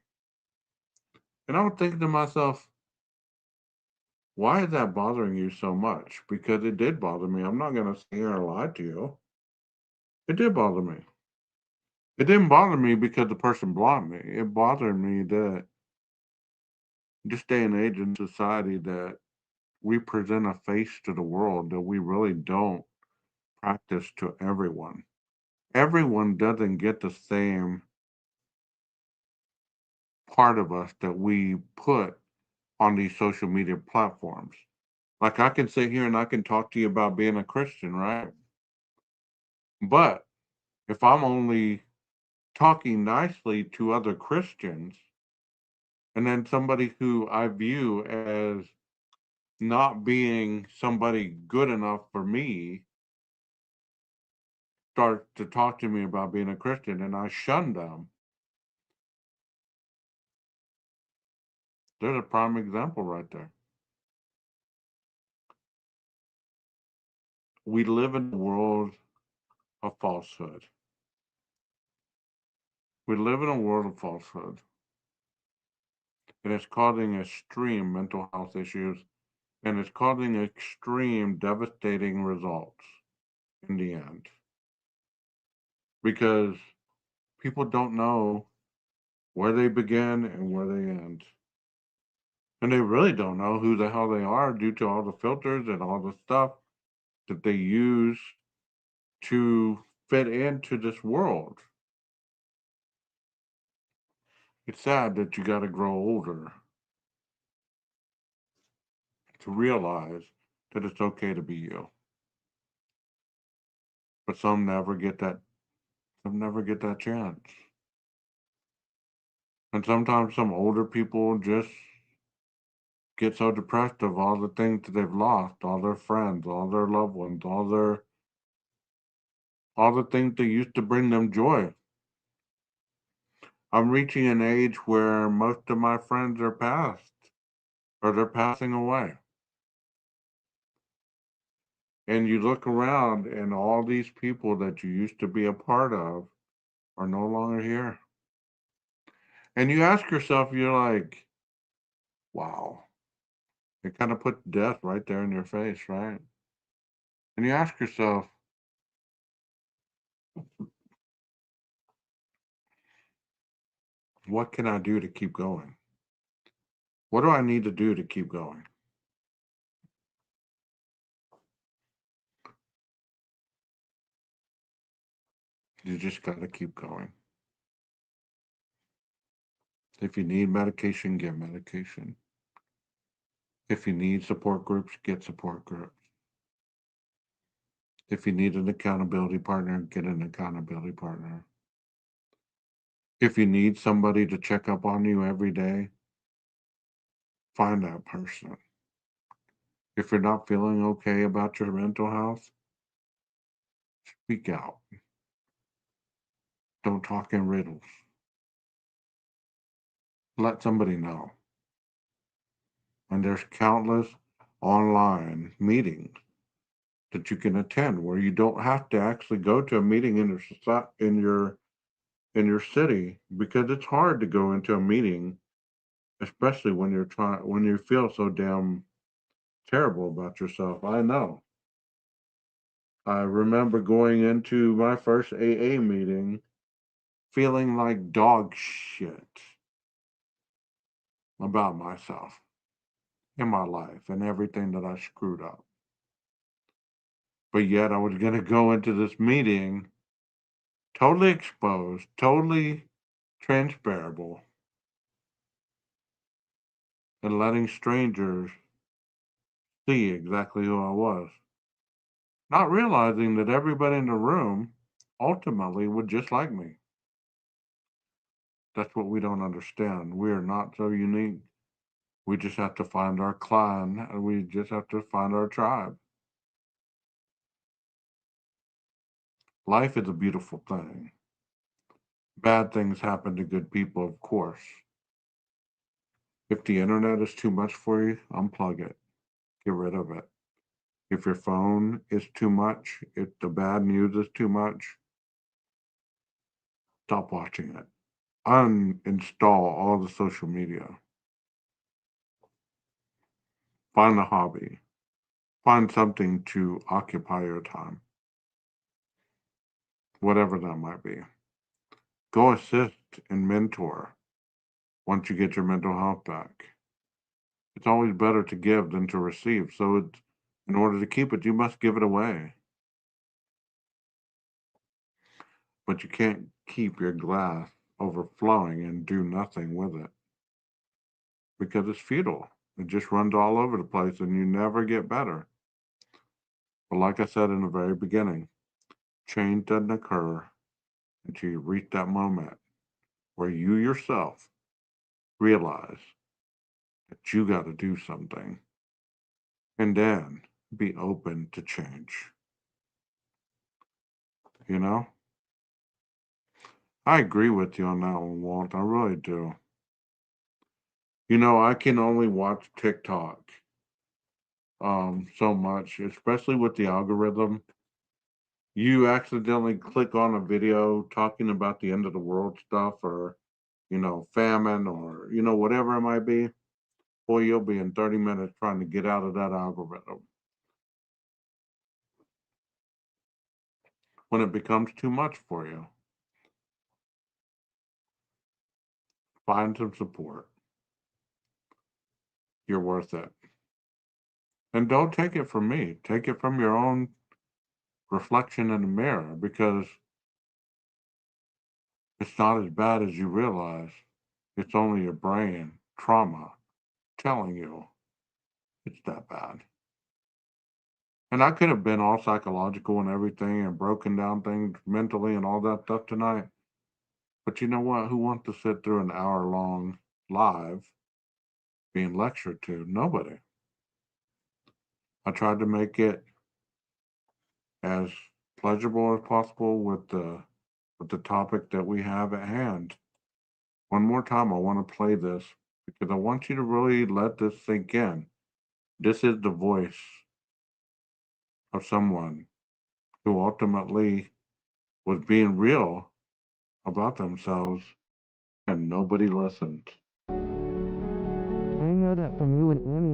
And I was thinking to myself, why is that bothering you so much? Because it did bother me. I'm not going to sit here and lie to you. It did bother me. It didn't bother me because the person blocked me. It bothered me that this day and age in society that we present a face to the world that we really don't practice to everyone. Everyone doesn't get the same part of us that we put on these social media platforms. Like I can sit here and I can talk to you about being a Christian, right? But if I'm only talking nicely to other Christians, and then somebody who I view as not being somebody good enough for me starts to talk to me about being a Christian and I shun them, there's a prime example right there. We live in a world of falsehood. We live in a world of falsehood, and it's causing extreme mental health issues, and it's causing extreme devastating results in the end because people don't know where they begin and where they end. And they really don't know who the hell they are due to all the filters and all the stuff that they use to fit into this world. It's sad that you got to grow older to realize that it's okay to be you. But some never get that. Some never get that chance. And sometimes some older people just get so depressed of all the things that they've lost, all their friends, all their loved ones, all the things that used to bring them joy. I'm reaching an age where most of my friends are past or they're passing away. And you look around and all these people that you used to be a part of are no longer here. And you ask yourself, you're like, wow, it kind of puts death right there in your face, right? And you ask yourself, what can I do to keep going? What do I need to do to keep going? You just got to keep going. If you need medication, get medication. If you need support groups, get support groups. If you need an accountability partner, get an accountability partner. If you need somebody to check up on you every day, find that person. If you're not feeling okay about your mental health, speak out. Don't talk in riddles. Let somebody know. And there's countless online meetings that you can attend where you don't have to actually go to a meeting in your city, because it's hard to go into a meeting, especially when you feel so damn terrible about yourself. I know. I remember going into my first AA meeting feeling like dog shit about myself in my life and everything that I screwed up. But yet I was going to go into this meeting totally exposed, totally transparable, and letting strangers see exactly who I was. Not realizing that everybody in the room ultimately would just like me. That's what we don't understand. We are not so unique. We just have to find our clan, and we just have to find our tribe. Life is a beautiful thing. Bad things happen to good people, of course. If the internet is too much for you, unplug it. Get rid of it. If your phone is too much, if the bad news is too much, stop watching it. Uninstall all the social media. Find a hobby. Find something to occupy your time, whatever that might be. Go assist and mentor once you get your mental health back. It's always better to give than to receive. So in order to keep it, you must give it away. But you can't keep your glass overflowing and do nothing with it, because it's futile. It just runs all over the place and you never get better. But like I said in the very beginning, change doesn't occur until you reach that moment where you yourself realize that you got to do something, and then be open to change. You know? I agree with you on that one, Walt. I really do. I can only watch TikTok so much, especially with the algorithm. You accidentally click on a video talking about the end of the world stuff, or famine, or whatever it might be. Boy, you'll be in 30 minutes trying to get out of that algorithm. When it becomes too much for you, find some support. You're worth it. And don't take it from me. Take it from your own reflection in the mirror, because it's not as bad as you realize. It's only your brain trauma telling you it's that bad. And I could have been all psychological and everything and broken down things mentally and all that stuff tonight. But you know what? Who wants to sit through an hour-long live being lectured to? Nobody. I tried to make it as pleasurable as possible with the topic that we have at hand. One more time, I want to play this because I want you to really let this sink in. This is the voice of someone who ultimately was being real about themselves, and nobody listened. I know that from you and Annie.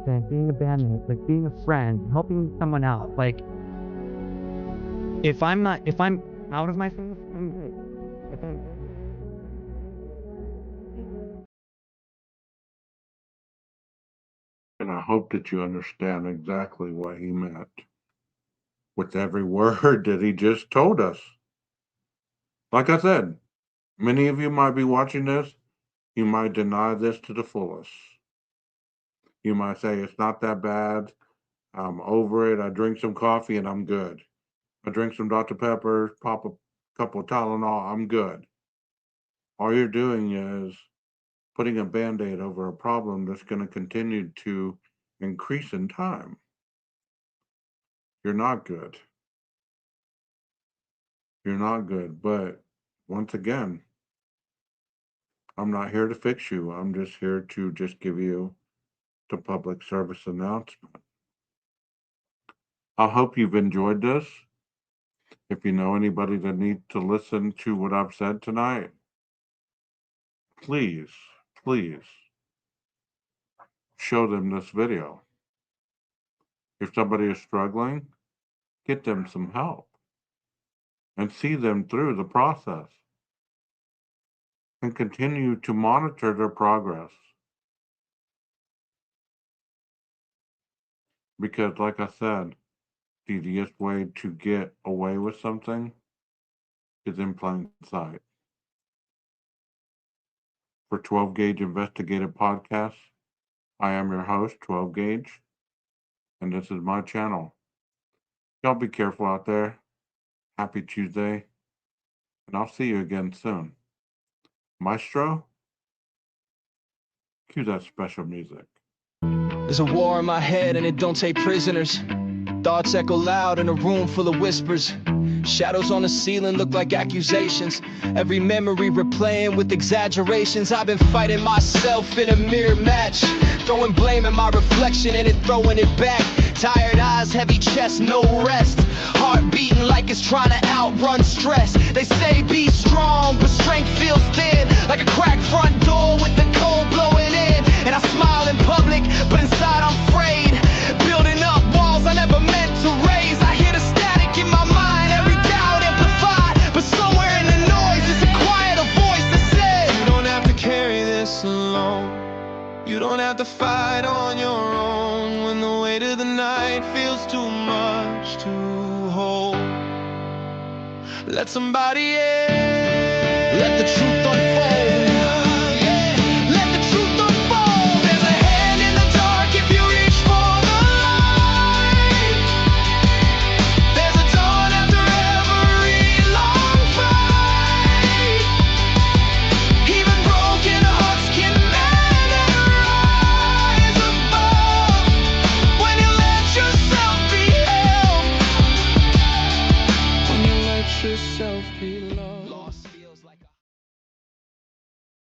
husband, being a bandmate, like being a friend, helping someone out. Like, if I'm out of myself, And I hope that you understand exactly what he meant with every word that he just told us. Like I said, many of you might be watching this. You might deny this to the fullest. You might say, it's not that bad. I'm over it. I drink some coffee and I'm good. I drink some Dr. Pepper, pop a couple of Tylenol, I'm good. All you're doing is putting a Band-Aid over a problem that's going to continue to increase in time. You're not good. You're not good. But once again, I'm not here to fix you. I'm just here to just give you the public service announcement. I hope you've enjoyed this. If you know anybody that needs to listen to what I've said tonight, please, please show them this video. If somebody is struggling, get them some help and see them through the process and continue to monitor their progress. Because, like I said, the easiest way to get away with something is in plain sight. For 12 Gauge Investigative Podcast, I am your host, 12 Gauge, and this is my channel. Y'all be careful out there. Happy Tuesday, and I'll see you again soon. Maestro, cue that special music. There's a war in my head and it don't take prisoners. Thoughts echo loud in a room full of whispers. Shadows on the ceiling look like accusations. Every memory replaying with exaggerations. I've been fighting myself in a mirror match, throwing blame at my reflection and it throwing it back. Tired eyes, heavy chest, no rest. Heart beating like it's trying to outrun stress. They say be strong, but strength feels thin, like a cracked front door with the cold blowing in. And I smile in public, but inside I'm afraid. Building up walls I never meant to raise. I hear the static in my mind, every doubt amplified. But somewhere in the noise is a quieter voice that says, you don't have to carry this alone. You don't have to fight on your own. When the weight of the night feels too much to hold, let somebody in. Let the truth unfold.